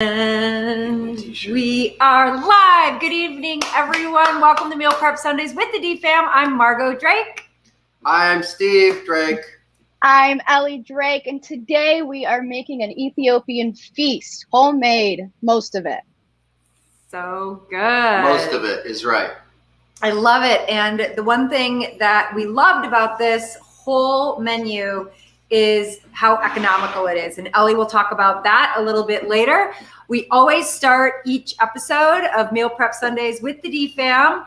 And we are live. Good evening, everyone. Welcome to Meal Prep Sundays with the DFAM. I'm Margot Drake. I'm Steve Drake. I'm Ellie Drake, and today we are making an Ethiopian feast, homemade, most of it. So good. Most of it is right. I love it. And the one thing that we loved about this whole menu is how economical it is. And Ellie will talk about that a little bit later. We always start each episode of Meal Prep Sundays with the DFAM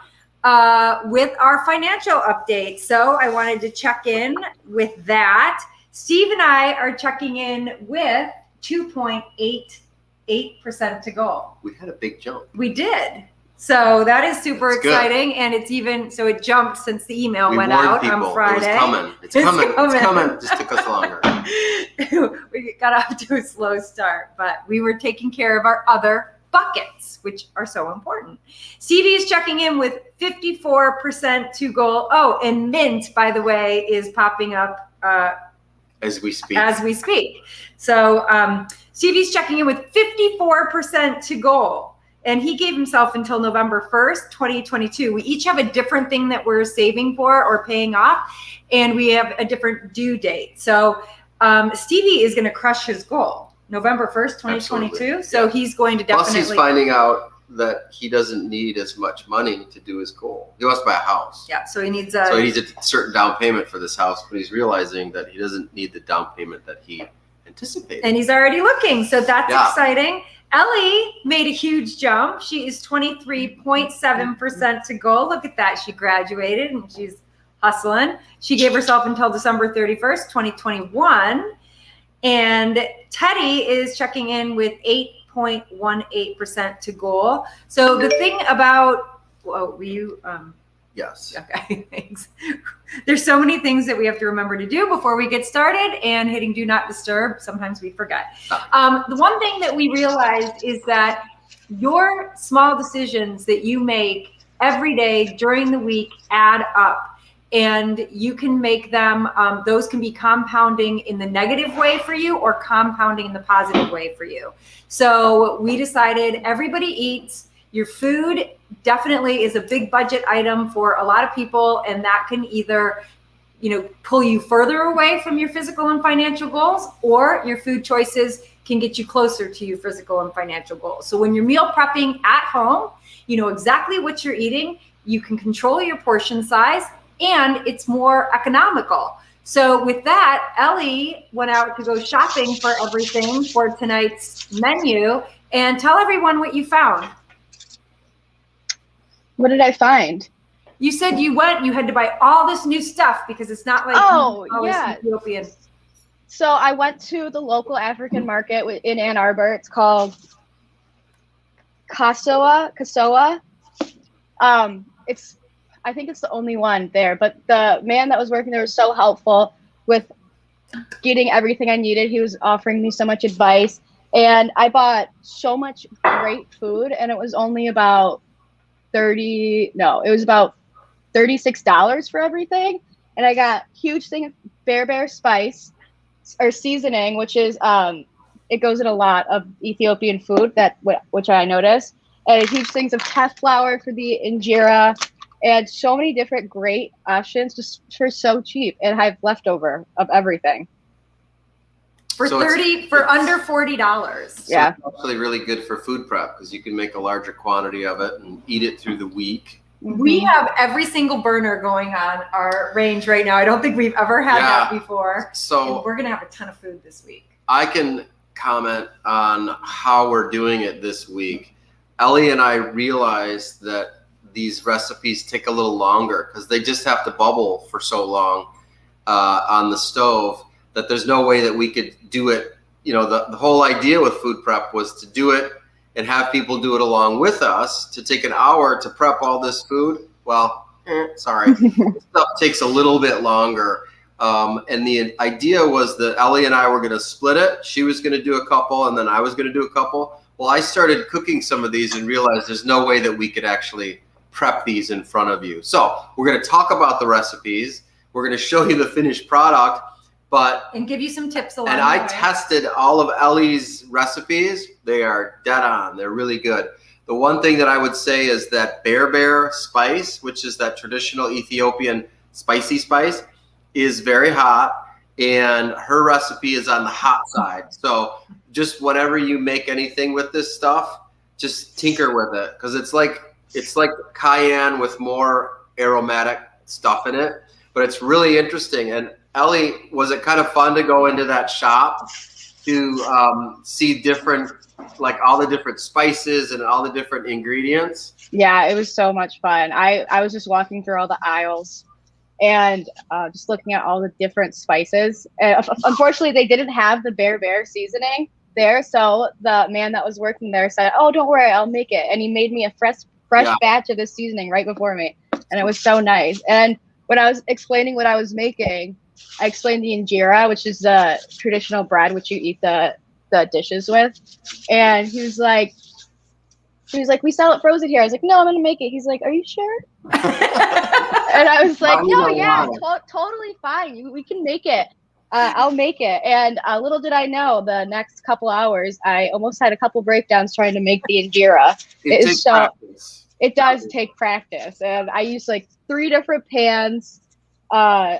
with our financial update. So I wanted to check in with that. Steve and I are checking in with 2.88% to goal. We had a big jump. We did. So that is super exciting. And it's even, so it jumped since the email went out on Friday. It's coming. It just took us longer. We got off to a slow start, but we were taking care of our other buckets, which are so important. Stevie is checking in with 54% to goal. Oh, and Mint, by the way, is popping up as we speak. So Stevie's checking in with 54% to goal. And he gave himself until November 1st, 2022. We each have a different thing that we're saving for or paying off, and we have a different due date. So Stevie is going to crush his goal, November 1st, 2022. Absolutely. So he's going to definitely. Plus, he's finding out that he doesn't need as much money to do his goal. He wants to buy a house. Yeah, so he needs a certain down payment for this house, but he's realizing that he doesn't need the down payment that he anticipated. And he's already looking, so that's exciting. Ellie made a huge jump. She is 23.7% to goal. Look at that. She graduated and she's hustling. She gave herself until December 31st, 2021. And Teddy is checking in with 8.18% to goal. So the thing about, yes. Okay, thanks. There's so many things that we have to remember to do before we get started, and hitting do not disturb, sometimes we forget. The one thing that we realized is that your small decisions that you make every day during the week add up, and you can make them, those can be compounding in the negative way for you or compounding in the positive way for you. So we decided everybody eats. Your food definitely is a big budget item for a lot of people, and that can either, pull you further away from your physical and financial goals, or your food choices can get you closer to your physical and financial goals. So when you're meal prepping at home, you know exactly what you're eating, you can control your portion size, and it's more economical. So with that, Ellie went out to go shopping for everything for tonight's menu, and tell everyone what you found. What did I find? You said you had to buy all this new stuff because it's not like Ethiopian. So I went to the local African market in Ann Arbor. It's called Kasoa. I think it's the only one there, but the man that was working there was so helpful with getting everything I needed. He was offering me so much advice, and I bought so much great food, and it was only about about $36 for everything. And I got huge thing of bear spice or seasoning, which is it goes in a lot of Ethiopian food, which I noticed, and huge things of teff flour for the injera, and so many different great options just for so cheap, and I have leftover of everything. For under $40. Yeah. It's actually really good for food prep because you can make a larger quantity of it and eat it through the week. We have every single burner going on our range right now. I don't think we've ever had that before. So and we're going to have a ton of food this week. I can comment on how we're doing it this week. Ellie and I realized that these recipes take a little longer because they just have to bubble for so long on the stove, that there's no way that we could do it. The whole idea with food prep was to do it and have people do it along with us. To take an hour to prep all this food, stuff takes a little bit longer. And the idea was that Ellie and I were going to split it. She was going to do a couple, and then I was going to do a couple. Well, I started cooking some of these and realized there's no way that we could actually prep these in front of you. So we're going to talk about the recipes. We're going to show you the finished product. and give you some tips along And the I way. tested all of Ellie's recipes. They are dead on. They're really good. The one thing that I would say is that bear spice, which is that traditional Ethiopian spicy spice, is very hot, and her recipe is on the hot side. So just whenever you make anything with this stuff, just tinker with it, because it's like cayenne with more aromatic stuff in it. But it's really interesting. And Ellie, was it kind of fun to go into that shop to see different, like all the different spices and all the different ingredients? Yeah, it was so much fun. I was just walking through all the aisles and just looking at all the different spices. Unfortunately, they didn't have the bear seasoning there, so the man that was working there said, "Oh, don't worry, I'll make it." And he made me a fresh batch of the seasoning right before me, and it was so nice. And when I was explaining what I was making, I explained the injera, which is the traditional bread which you eat the dishes with. And he was like, "We sell it frozen here." I was like, "No, I'm gonna make it." He's like, "Are you sure?" And I was like, "No, yeah, totally fine. We can make it. I'll make it." And little did I know, the next couple hours, I almost had a couple breakdowns trying to make the injera. It does take practice. And I used like 3 different pans, a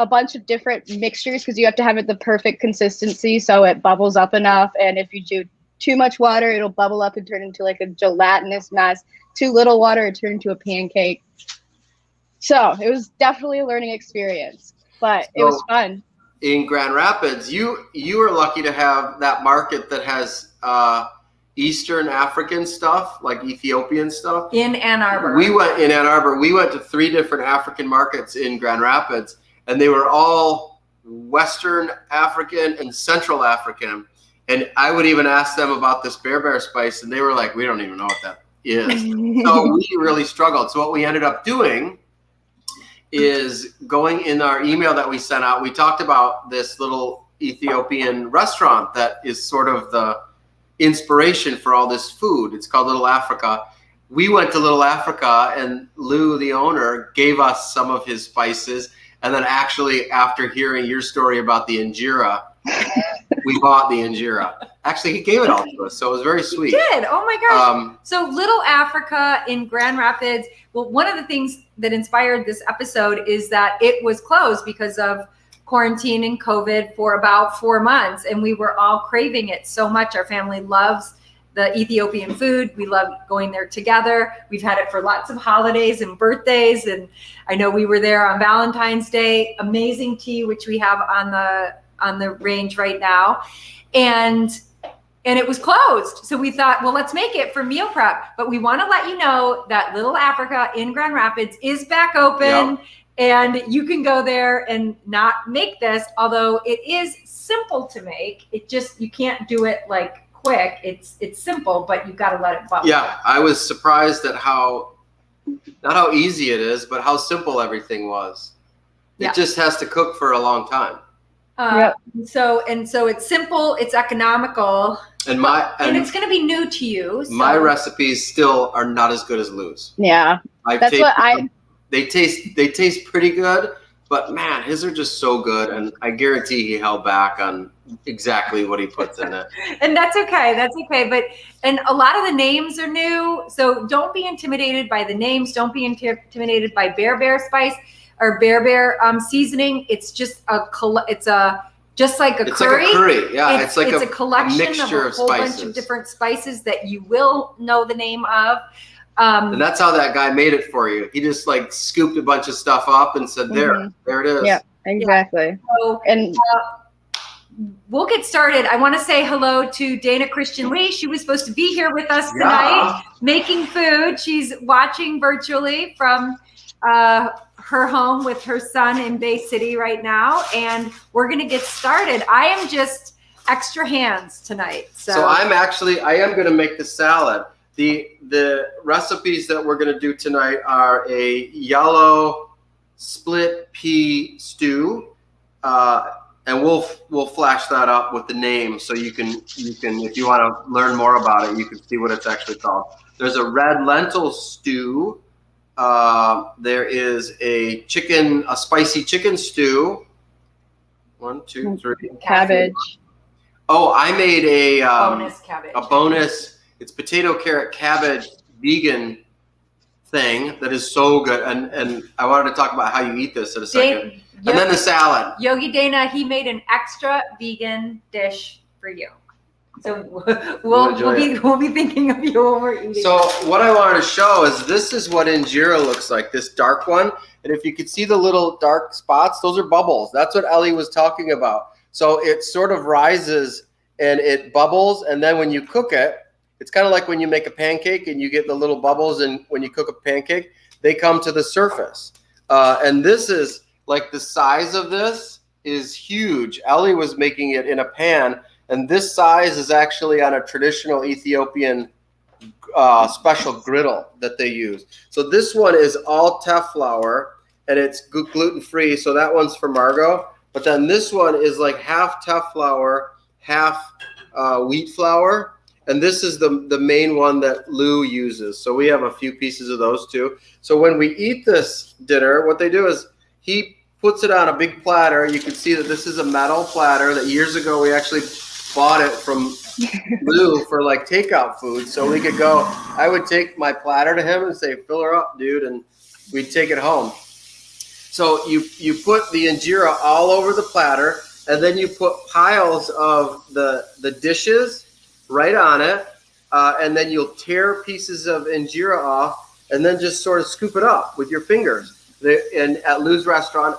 bunch of different mixtures, because you have to have it the perfect consistency so it bubbles up enough. And if you do too much water, it'll bubble up and turn into like a gelatinous mess. Too little water, it turned into a pancake. So it was definitely a learning experience, but it was fun. In Grand Rapids, you are lucky to have that market that has Eastern African stuff, like Ethiopian stuff. In Ann Arbor. We went to 3 different African markets in Grand Rapids, and they were all Western African and Central African. And I would even ask them about this bear spice, and they were like, "We don't even know what that is." So we really struggled. So what we ended up doing is going in our email that we sent out. We talked about this little Ethiopian restaurant that is sort of the inspiration for all this food. It's called Little Africa. We went to Little Africa, and Lou, the owner, gave us some of his spices. And then actually, after hearing your story about the injera, we bought the injera. Actually, he gave it all to us, so it was very sweet. He did. Oh my gosh. So Little Africa in Grand Rapids. Well, one of the things that inspired this episode is that it was closed because of quarantine and COVID for about 4 months, and we were all craving it so much. Our family loves the Ethiopian food. We love going there together. We've had it for lots of holidays and birthdays, and I know we were there on Valentine's Day. Amazing tea, which we have on the range right now, and it was closed. So we thought, well, let's make it for meal prep. But we want to let you know that Little Africa in Grand Rapids is back open. Yep. And you can go there and not make this, although it is simple to make. It just, you can't do it like quick. It's simple, but you've got to let it bubble. Yeah, I was surprised at not how easy it is, but how simple everything was. It just has to cook for a long time. So it's simple, it's economical, and it's going to be new to you. So. My recipes still are not as good as Lou's. Yeah, They taste pretty good, but man, his are just so good, and I guarantee he held back on exactly what he puts in it. And that's okay. And a lot of the names are new, so don't be intimidated by the names. Don't be intimidated by bear spice or bear seasoning. It's just just like a curry. It's like a curry, yeah. It's like a collection mixture of a whole bunch of different spices that you will know the name of. And that's how that guy made it for you. He just like scooped a bunch of stuff up and said, there it is. Yeah, exactly. So, we'll get started. I want to say hello to Dana Christian Lee. She was supposed to be here with us tonight, making food. She's watching virtually from her home with her son in Bay City right now. And we're going to get started. I am just extra hands tonight. So I am going to make the salad. The recipes that we're going to do tonight are a yellow split pea stew, and we'll flash that up with the name so you can if you want to learn more about it, you can see what it's actually called. There's a red lentil stew. There is a spicy chicken stew. 1, 2, 3. Cabbage. Oh, I made a bonus cabbage. A bonus. It's potato, carrot, cabbage, vegan thing that is so good. And I wanted to talk about how you eat this in a second. And then the salad. Yogi Dana, he made an extra vegan dish for you. So we'll be thinking of you when we're eating. So what I wanted to show is this is what injera looks like, this dark one. And if you could see the little dark spots, those are bubbles. That's what Ellie was talking about. So it sort of rises and it bubbles. And then when you cook it, it's kind of like when you make a pancake and you get the little bubbles. And when you cook a pancake, they come to the surface. And this is like the size of this is huge. Ellie was making it in a pan. And this size is actually on a traditional Ethiopian special griddle that they use. So this one is all teff flour, and it's gluten-free. So that one's for Margot. But then this one is like half teff flour, half wheat flour. And this is the main one that Lou uses. So we have a few pieces of those too. So when we eat this dinner, what they do is he puts it on a big platter. You can see that this is a metal platter that years ago we actually bought it from Lou for like takeout food. So we could go, I would take my platter to him and say, fill her up, dude. And we'd take it home. So you put the injera all over the platter, and then you put piles of the dishes right on it. And then you'll tear pieces of injera off and then just sort of scoop it up with your fingers. And at Lou's restaurant,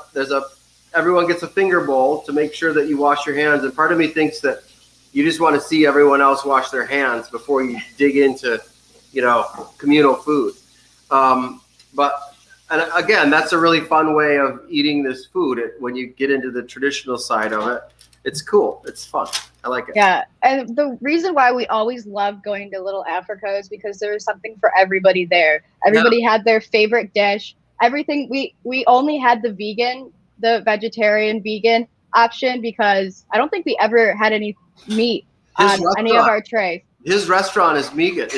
everyone gets a finger bowl to make sure that you wash your hands. And part of me thinks that you just want to see everyone else wash their hands before you dig into, communal food. And again, that's a really fun way of eating this food. When you get into the traditional side of it, it's cool. It's fun. I like it. Yeah. And the reason why we always love going to Little Africa is because there was something for everybody there. Everybody had their favorite dish. Everything. We only had the vegetarian vegan option because I don't think we ever had any meat on any of our trays. His restaurant is vegan.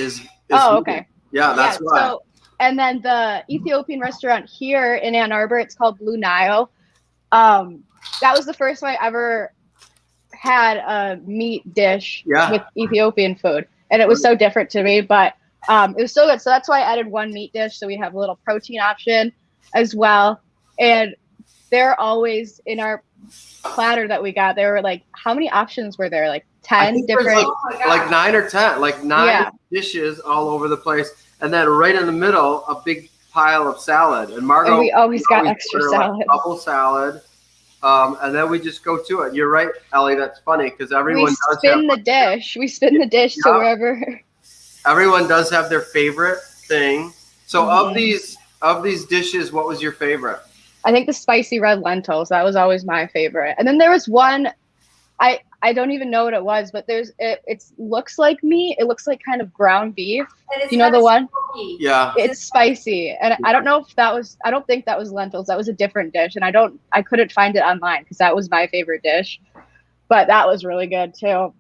Oh, okay. Yeah, that's why. So, and then the Ethiopian restaurant here in Ann Arbor, it's called Blue Nile. That was the first time I ever had a meat dish with Ethiopian food, and it was so different to me, but it was so good. So that's why I added one meat dish, so we have a little protein option as well. And they're always in our platter that we got. There were like, how many options were there? Like 10 different, like 9 or 10, like 9 dishes all over the place, and then right in the middle a big pile of salad. And Margot, and we always got extra salad, like double salad, and then we just go to it. You're right, Ellie. That's funny because everyone We spin the dish to wherever. Everyone does have their favorite thing. So of these dishes, what was your favorite? I think the spicy red lentils. That was always my favorite. And then there was one, I don't even know what it was, but it looks like meat. It looks like kind of ground beef. You know the one? Smoky. Yeah. It's spicy. And I don't know if I don't think that was lentils. That was a different dish. And I couldn't find it online because that was my favorite dish. But that was really good too.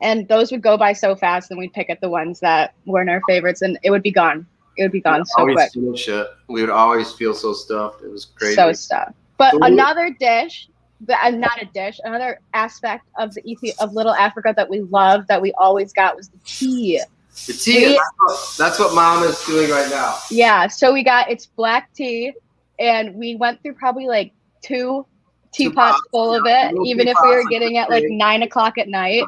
And those would go by so fast, and we'd pick at the ones that weren't our favorites, and it would be gone. It would be gone so quick. Finish it. We would always feel so stuffed. It was crazy. So stuffed. But another dish, another aspect of of Little Africa that we loved, that we always got, was the tea. The tea, that's what Mom is doing right now. Yeah, so it's black tea, and we went through probably like 2 teapots full of it, even if we were getting at like 9 o'clock at night.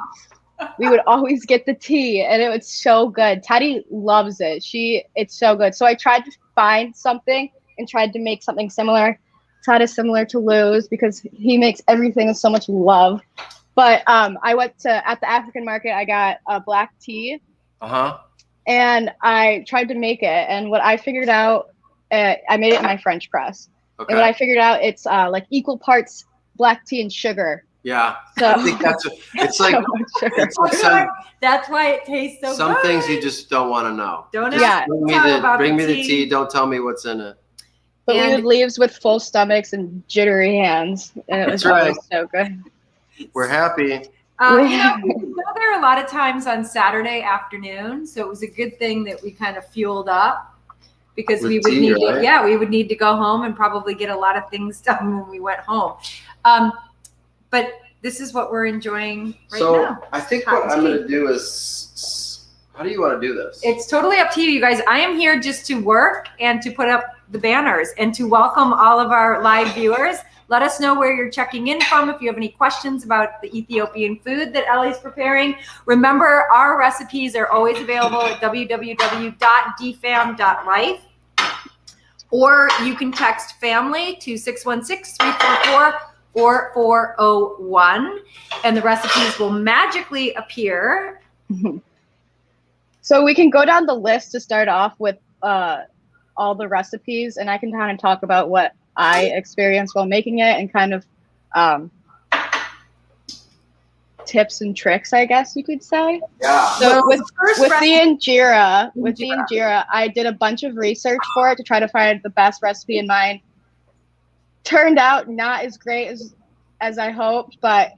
We would always get the tea, and it was so good. Teddy loves it. It's so good. So I tried to find something and tried to make something similar. It's not as similar to Lou's because he makes everything with so much love. But I went at the African market. I got a black tea. And I tried to make it. And what I figured out, I made it in my French press. Okay. And what I figured out, it's like equal parts black tea and sugar. Yeah, so, I think it's like, that's why it tastes so good. Some things you just don't want to know. Don't ask. Bring me the tea. Don't tell me what's in it. But we would leave with full stomachs and jittery hands, and it was always so good. We're happy. We go there a lot of times on Saturday afternoon, so it was a good thing that we kind of fueled up because we would need to go home and probably get a lot of things done when we went home. but this is what we're enjoying right So now. I think what I'm going to do is, how do you want to do this? It's totally up to you, you guys. I am here just to work and to put up the banners and to welcome all of our live viewers. Let us know where you're checking in from if you have any questions about the Ethiopian food that Ellie's preparing. Remember, our recipes are always available at www.dfam.life. Or you can text family to 616-344-4401 and the recipes will magically appear. So we can go down the list to start off with all the recipes, and I can kind of talk about what I experienced while making it and kind of tips and tricks, I guess you could say. Yeah. So with the injera, I did a bunch of research for it to try to find the best recipe in mind. Turned out not as great as I hoped, but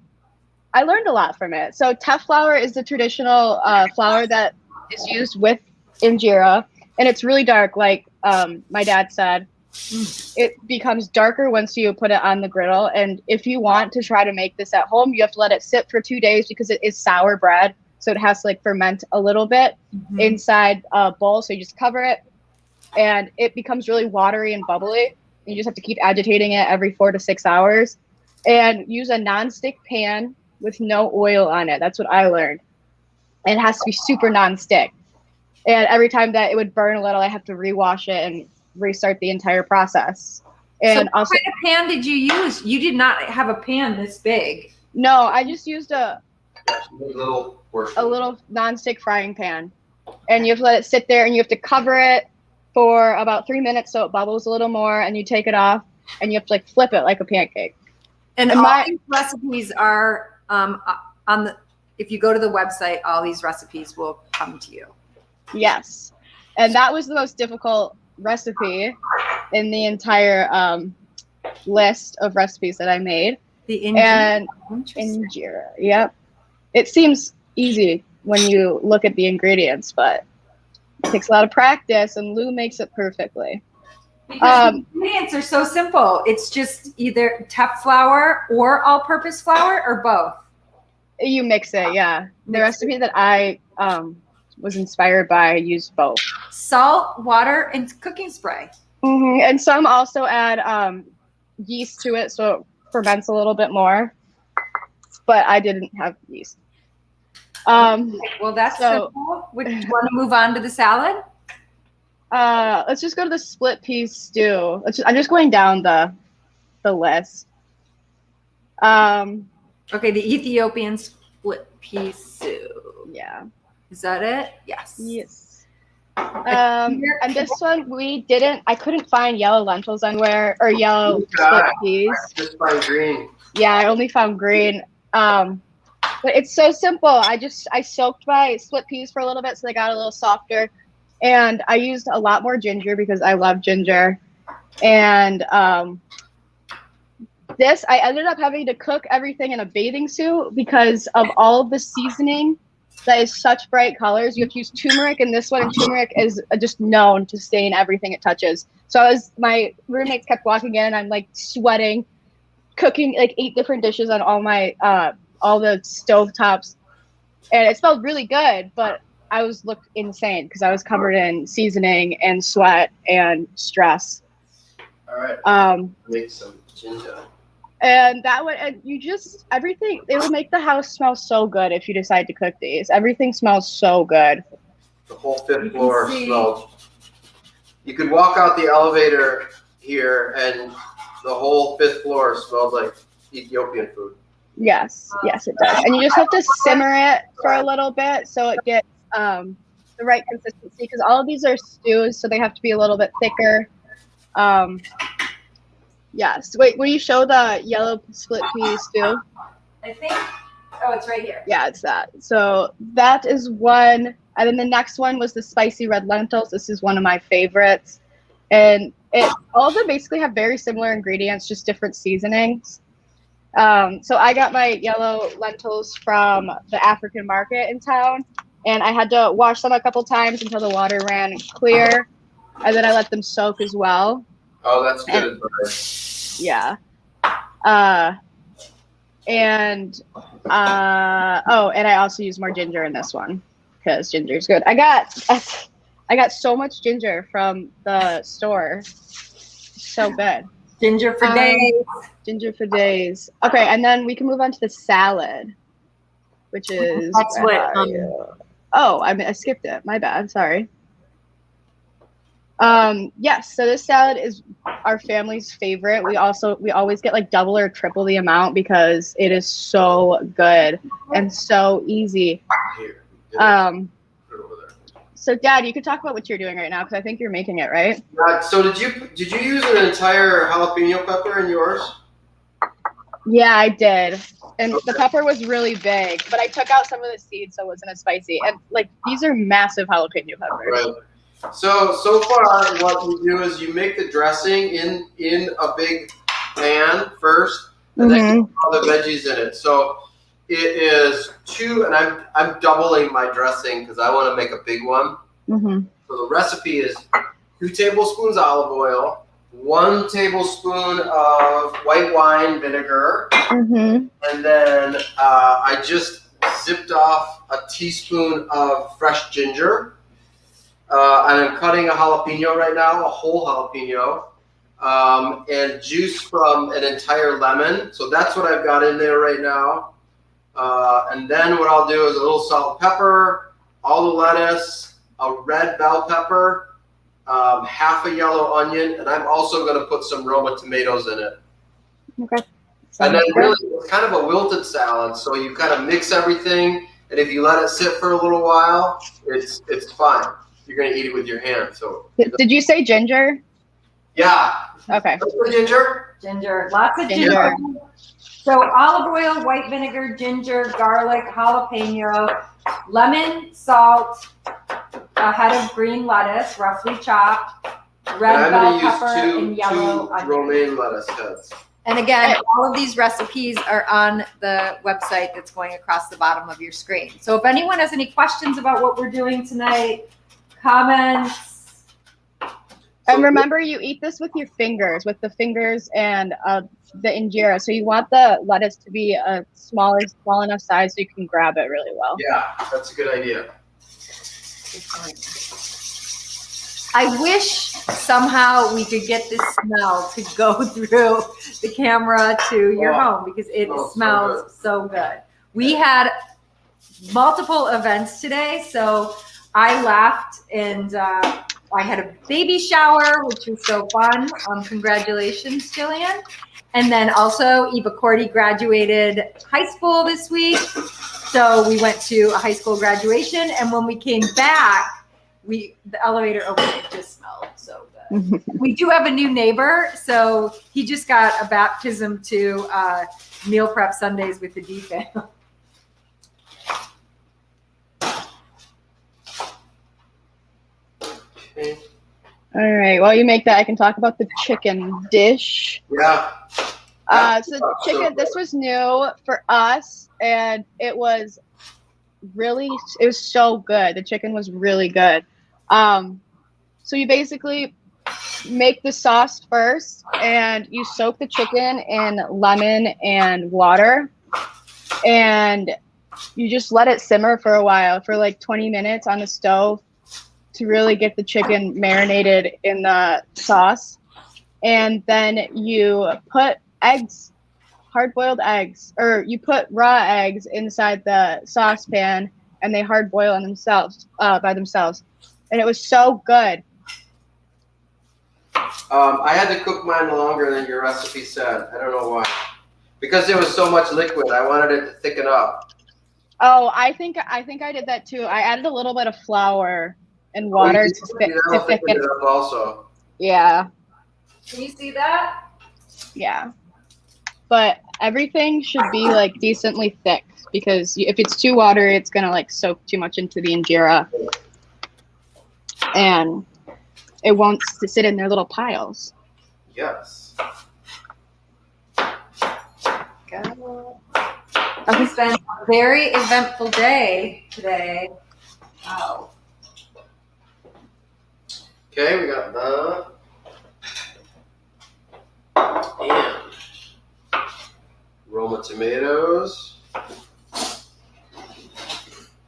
I learned a lot from it. So teff flour is the traditional flour that is used with injera, and it's really dark, like my dad said. It becomes darker once you put it on the griddle, and if you want to try to make this at home, you have to let it sit for 2 days because it is sour bread, so it has to like ferment a little bit inside a bowl. So you just cover it and it becomes really watery and bubbly. You just have to keep agitating it every 4 to 6 hours, and use a non-stick pan with no oil on it. That's what I learned. It has to be super non-stick, and every time that it would burn a little, I have to rewash it and restart the entire process. And so what kind of pan did you use? You did not have a pan this big. No, I just used a little non-stick frying pan, and you have to let it sit there, and you have to cover it for about 3 minutes so it bubbles a little more, and you take it off, and you have to like flip it like a pancake. And all these recipes are on the. If you go to the website, all these recipes will come to you. Yes, and that was the most difficult recipe in the entire list of recipes that I made. The injera. Yep. It seems easy when you look at the ingredients, but it takes a lot of practice, and Lou makes it perfectly. Because the ingredients are so simple. It's just either teff flour or all-purpose flour or both. You mix it, yeah. The recipe that I was inspired by used both. Salt, water, and cooking spray. And some also add yeast to it, so it ferments a little bit more. But I didn't have yeast. Well, that's simple. Would you want to move on to the salad? Let's just go to the split pea stew. I'm just going down the list. Okay, the Ethiopian split pea stew. Yeah. Is that it? Yes. Yes. And this one I couldn't find yellow lentils anywhere, or yellow split peas. Just find green. Yeah, I only found green. But it's so simple. I soaked my split peas for a little bit so they got a little softer. And I used a lot more ginger because I love ginger. And I ended up having to cook everything in a bathing suit because of all of the seasoning that is such bright colors. You have to use turmeric in this one, and turmeric is just known to stain everything it touches. So my roommates kept walking in, I'm like sweating, cooking like 8 different dishes on all my all the stove tops, and it smelled really good, but I looked insane because I was covered in seasoning and sweat and stress. All right. Make some ginger. And that would, and you just, everything, it will make the house smell so good if you decide to cook these. Everything smells so good. The whole 5th floor smells. You could walk out the elevator here and the whole 5th floor smells like Ethiopian food. Yes, yes it does. And you just have to simmer it for a little bit so it gets the right consistency, because all of these are stews, so they have to be a little bit thicker. Yes. Wait, will you show the yellow split pea stew? I think. Oh, it's right here. Yeah, it's that. So that is one. And then the next one was the spicy red lentils. This is one of my favorites. And all of them basically have very similar ingredients, just different seasonings. So I got my yellow lentils from the African market in town, and I had to wash them a couple times until the water ran clear. And then I let them soak as well. Oh, that's good advice. Yeah. And and I also use more ginger in this one because ginger is good. I got so much ginger from the store. So good. Ginger for days. Ginger for days. Okay, and then we can move on to the salad, which is That's what. Oh, I skipped it. My bad. Sorry. Yes. So this salad is our family's favorite. We always get like double or triple the amount because it is so good and so easy. Here. So Dad, you could talk about what you're doing right now because I think you're making it, right? So did you use an entire jalapeno pepper in yours? Yeah, I did. And the pepper was really big, but I took out some of the seeds so it wasn't as spicy. And like these are massive jalapeno peppers. Right. So far, what you do is you make the dressing in a big pan first, and then you put all the veggies in it. So it is 2, and I'm doubling my dressing because I want to make a big one. Mm-hmm. So the recipe is 2 tablespoons olive oil, 1 tablespoon of white wine vinegar, Mm-hmm. and then I just zipped off a teaspoon of fresh ginger. And I'm cutting a jalapeno right now, a whole jalapeno, and juice from an entire lemon. So that's what I've got in there right now. And then what I'll do is a little salt and pepper, all the lettuce, a red bell pepper, half a yellow onion, and I'm also going to put some Roma tomatoes in it. Okay. And then really, it's kind of a wilted salad, so you kind of mix everything, and if you let it sit for a little while, it's fine. You're going to eat it with your hand. So Did you say ginger? yeah. Okay. Ginger? Ginger. Lots of ginger. So olive oil, white vinegar, ginger, garlic, jalapeno, lemon, salt, a head of green lettuce, roughly chopped, red bell pepper, and yellow onion. Romaine lettuce heads. And again, all of these recipes are on the website that's going across the bottom of your screen. So if anyone has any questions about what we're doing tonight, comments. And remember, you eat this with your fingers, with the fingers and the injera. So you want the lettuce to be a small enough size so you can grab it really well. Yeah, that's a good idea. I wish somehow we could get this smell to go through the camera to your home because it smells so good. We had multiple events today, so I laughed and I had a baby shower, which was so fun. Congratulations, Jillian. And then also Eva Cordy graduated high school this week. So we went to a high school graduation. And when we came back, the elevator opened, it just smelled so good. We do have a new neighbor. So he just got a baptism to meal prep Sundays with the DFAM. Okay. All right. While you make that, I can talk about the chicken dish. Yeah. So chicken, this was new for us, and it was so good. The chicken was really good. So you basically make the sauce first, and you soak the chicken in lemon and water, and you just let it simmer for a while, for like 20 minutes on the stove to really get the chicken marinated in the sauce. And then you put eggs, hard-boiled eggs, or you put raw eggs inside the saucepan, and they hard boil on themselves by themselves. And it was so good. I had to cook mine longer than your recipe said. I don't know why. Because there was so much liquid, I wanted it to thicken up. Oh, I think I did that too. I added a little bit of flour and water to thicken it up also. Yeah. Can you see that? Yeah. But everything should be like decently thick because if it's too watery, it's gonna like soak too much into the injera, and it won't sit in their little piles. Yes. It's been a very eventful day today. Wow. Okay, we got that. And Roma tomatoes.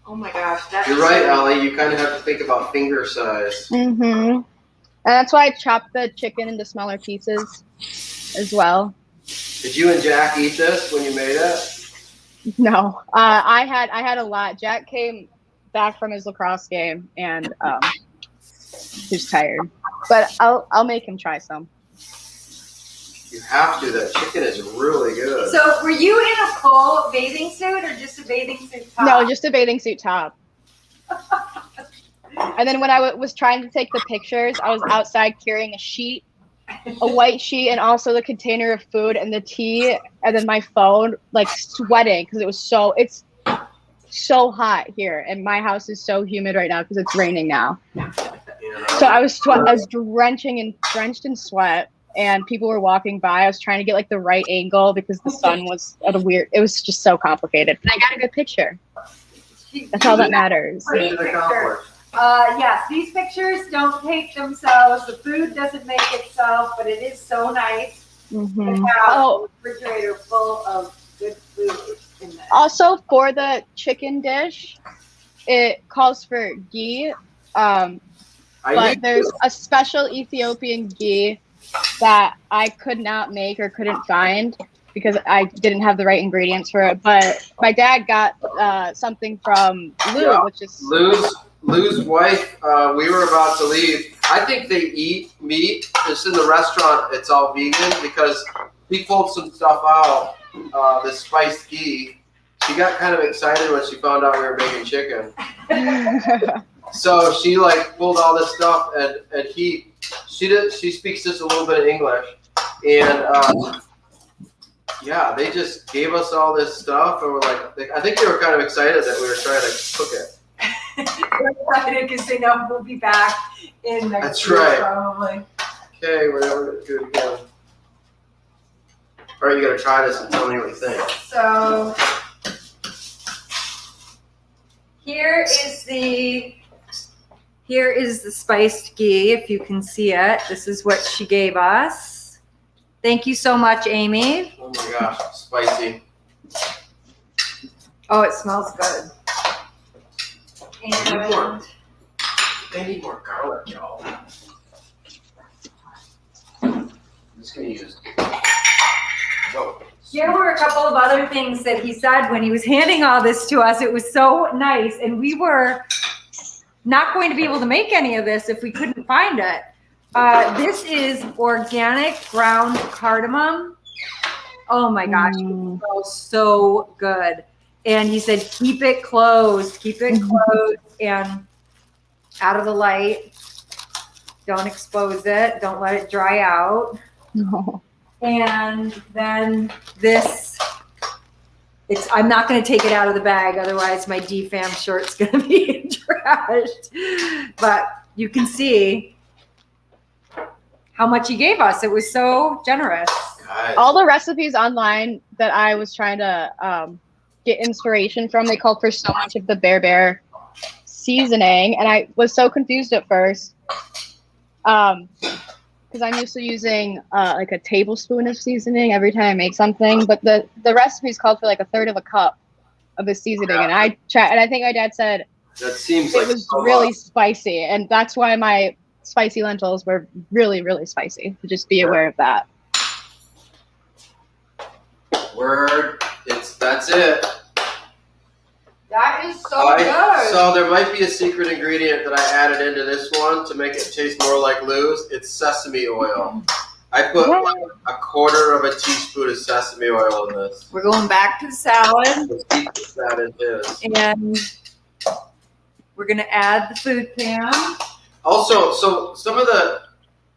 Oh my gosh, that's You're right, Ellie. You kind of have to think about finger size. Mm-hmm. And that's why I chopped the chicken into smaller pieces as well. Did you and Jack eat this when you made it? No, I had a lot. Jack came back from his lacrosse game and he's tired, but I'll make him try some. You have to. That chicken is really good. So, were you in a full bathing suit or just a bathing suit top? No, just a bathing suit top. And then when I was trying to take the pictures, I was outside carrying a sheet, a white sheet, and also the container of food and the tea, and then my phone, like sweating because it's so hot here, and my house is so humid right now because it's raining now. Yeah. So I was drenched in sweat. And people were walking by. I was trying to get like the right angle because the sun was at a weird. It was just so complicated. But I got a good picture. That's all that matters. Yes, these pictures don't take themselves. The food doesn't make itself, but it is so nice to have a refrigerator full of good food in there. Also, for the chicken dish, it calls for ghee, but there's a special Ethiopian ghee that I could not make or couldn't find because I didn't have the right ingredients for it. But my dad got something from Lou, which is Lou's wife. We were about to leave. I think they eat meat. Just in the restaurant, it's all vegan because we pulled some stuff out. This spiced ghee. She got kind of excited when she found out we were making chicken. So she like pulled all this stuff, and she speaks just a little bit of English, and yeah, they just gave us all this stuff, and we're like, I think they were kind of excited that we were trying to cook it. We're excited because they know we'll be back in next That's week, right. probably. Okay, we're never gonna do it again. All right, you gotta try this and tell me what you think. So here is the spiced ghee, if you can see it. This is what she gave us. Thank you so much, Amy. Oh my gosh, spicy. Oh, it smells good. And They need more garlic, y'all. I'm just gonna use. Whoa. here were a couple of other things that he said when he was handing all this to us. It was so nice, and we were not going to be able to make any of this if we couldn't find it. This is organic ground cardamom. Oh my gosh, it smells so good. And he said, keep it closed and out of the light. Don't expose it. Don't let it dry out. No. And then this, I'm not going to take it out of the bag. Otherwise my DFAM shirt's going to be trashed. But you can see how much he gave us. It was so generous. Guys. All the recipes online that I was trying to get inspiration from, they called for so much of the bear seasoning, and I was so confused at first because I'm used to using like a tablespoon of seasoning every time I make something, but the recipes called for like 1/3 of a cup of the seasoning, and I tried, and I think my dad said That seems it like was so really much. spicy, and that's why my spicy lentils were really, really spicy. So just be aware of that. Word. That's it. That is so good. So there might be a secret ingredient that I added into this one to make it taste more like Lou's. It's sesame oil. I put like 1/4 of a teaspoon of sesame oil in this. We're going back to the salad, Let's keep that in this. and we're going to add the food pan. Also, so some of the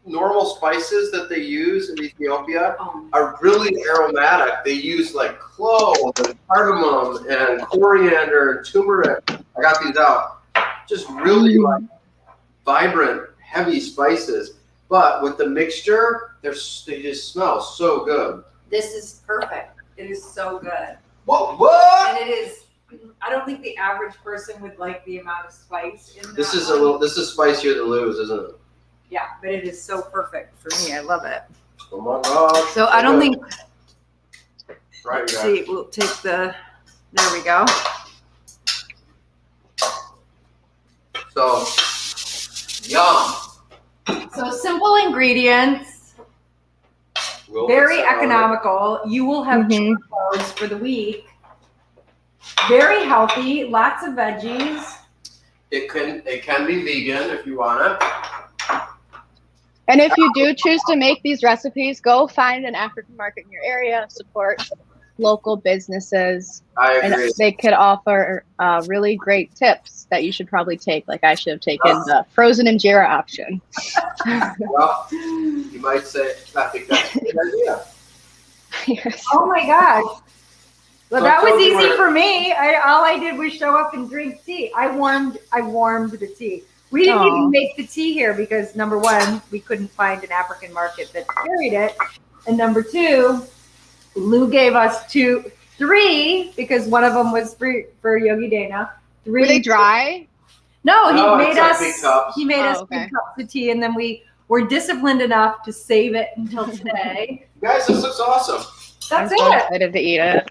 normal spices that they use in Ethiopia are really aromatic. They use like clove and cardamom and coriander and turmeric. I got these out. Just really like vibrant, heavy spices. But with the mixture, they just smell so good. This is perfect. It is so good. What? And it is, I don't think the average person would like the amount of spice in This that is one. this is spicier than Lou's, isn't it? Yeah, but it is so perfect for me. I love it. Oh my gosh. So I don't think, Right, Let's see, we'll take there we go. So, yum. So simple ingredients, very economical. You will have churros for the week. Very healthy, lots of veggies. It can be vegan if you want it. And if you do choose to make these recipes, go find an African market in your area, support local businesses. I agree. And they could offer really great tips that you should probably take. Like I should have taken the frozen injera option. Well, you might say, I think that's a good idea. Yes. Oh my gosh. Well, So that was tell me easy what- for me. All I did was show up and drink tea. I warmed the tea. We didn't even make the tea here because number one, we couldn't find an African market that carried it. And number two, Lou gave us three because one of them was for Yogi Dana. Were they dry? No, No, he it's made like us. big cups. He made us Okay. big cups of tea, and then we were disciplined enough to save it until today. Guys, this looks awesome. That's I'm so it. excited to eat it.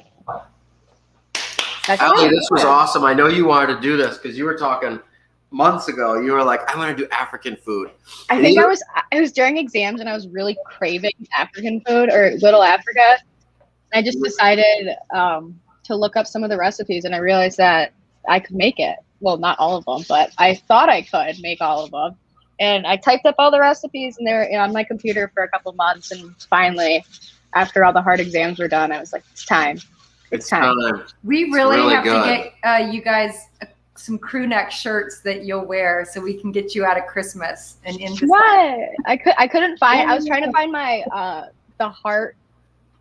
That's Ellie, it. this was awesome. I know you wanted to do this because you were talking months ago. You were like, I want to do African food. I think it was during exams and I was really craving African food or Little Africa. I just decided to look up some of the recipes and I realized that I could make it. Well, not all of them, but I thought I could make all of them. And I typed up all the recipes and they were on my computer for a couple months. And finally, after all the hard exams were done, I was like, it's time. It's time. We really really have good. to get you guys some crew neck shirts that you'll wear so we can get you out of Christmas and into What? I couldn't find. I was trying to find my the heart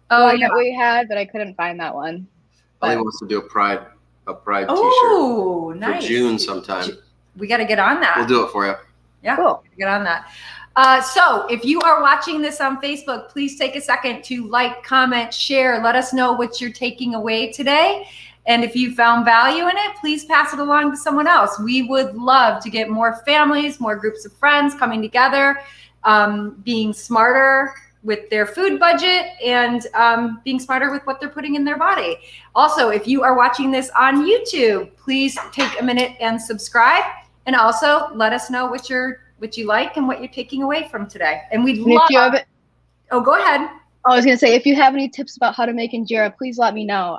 one that we had, but I couldn't find that one. Ellie wants to do a pride t-shirt Oh, nice. for June sometime. We got to get on that. We'll do it for you. Yeah, Cool. get on that. So if you are watching this on Facebook, please take a second to like, comment, share. Let us know what you're taking away today. And if you found value in it, please pass it along to someone else. We would love to get more families, more groups of friends coming together, being smarter with their food budget and being smarter with what they're putting in their body. Also, if you are watching this on YouTube, please take a minute and subscribe. And also let us know what you like and what you're taking away from today. And we'd love. If you have, Oh, go ahead. I was gonna say, if you have any tips about how to make injera, please let me know.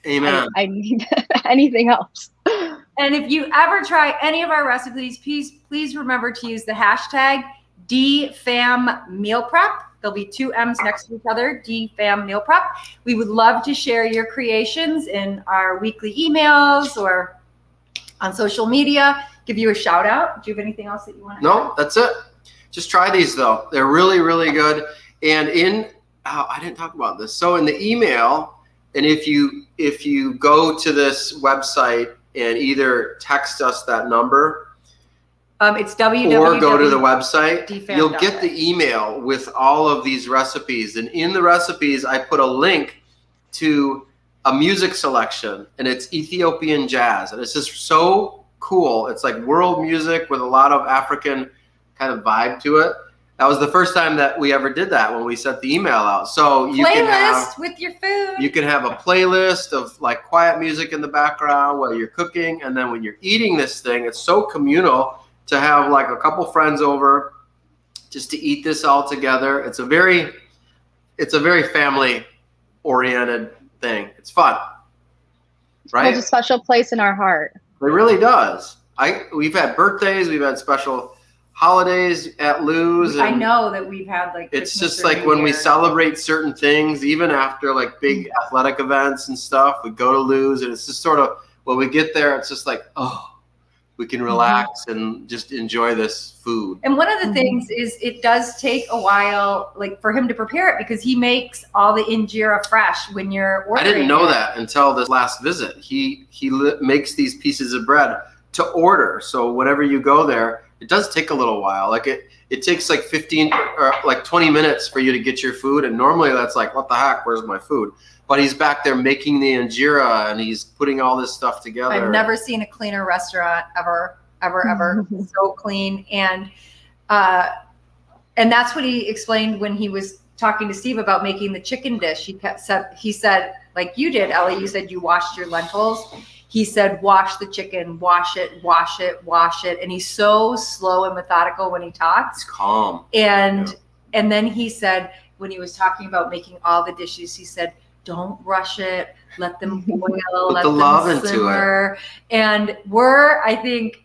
Amen. I need anything else. And if you ever try any of our recipes, please remember to use the hashtag DFAM meal prep. There'll be 2 M's next to each other, DFAM meal prep. We would love to share your creations in our weekly emails or on social media. Give you a shout out. Do you have anything else that you want to No, that's it. Just try these though. They're really, really good. And I didn't talk about this. So in the email, and if you go to this website and either text us that number It's www. or go to the website, DFAM.net. you'll get the email with all of these recipes. And in the recipes, I put a link to a music selection, and it's Ethiopian jazz. And it's just so cool. It's like world music with a lot of African kind of vibe to it. That was the first time that we ever did that when we sent the email out. So you can have with your food. you can have a playlist of like quiet music in the background while you're cooking, and then when you're eating this thing, it's so communal to have like a couple friends over just to eat this all together. It's a very family oriented thing. It's fun, right? Holds a special place in our heart. It really does. We've had birthdays, we've had special holidays at Lou's. And I know that we've had like. it's Christmas just or like New when we Year. celebrate certain things, even after like big athletic events and stuff, we go to Lou's, and it's just sort of when we get there, it's just like, oh, we can relax and just enjoy this food. And one of the things is it does take a while, like for him to prepare it because he makes all the injera fresh when you're ordering. I didn't know it. that until this last visit. He makes these pieces of bread to order. So whenever you go there, it does take a little while. Like it takes like 15 or like 20 minutes for you to get your food. And normally that's like, what the heck, where's my food? But he's back there making the injera and he's putting all this stuff together. I've never seen a cleaner restaurant ever. So clean. And that's what he explained when he was talking to Steve about making the chicken dish. He said, like you did, Ellie. You said you washed your lentils. He said, wash the chicken, wash it, wash it, wash it. And he's so slow and methodical when he talks. It's calm. And then he said, when he was talking about making all the dishes, he said, don't rush it. Let them boil. Let the them love into simmer. And I think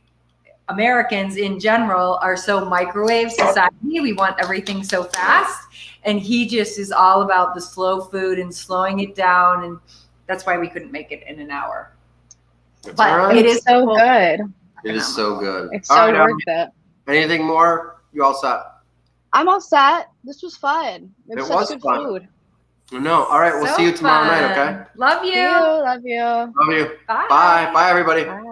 Americans in general are so microwave society. We want everything so fast. And he just is all about the slow food and slowing it down. And that's why we couldn't make it in an hour. That's But all right. it It's is so cool. good. It is so good. It's All so right, worth it. anything more? You all set? I'm all set. This was fun. It was It such was good fun. food. No. All right. We'll So see you tomorrow night. fun. Okay. Love you. Love you. Love you. Bye. Bye. Bye, everybody. Bye.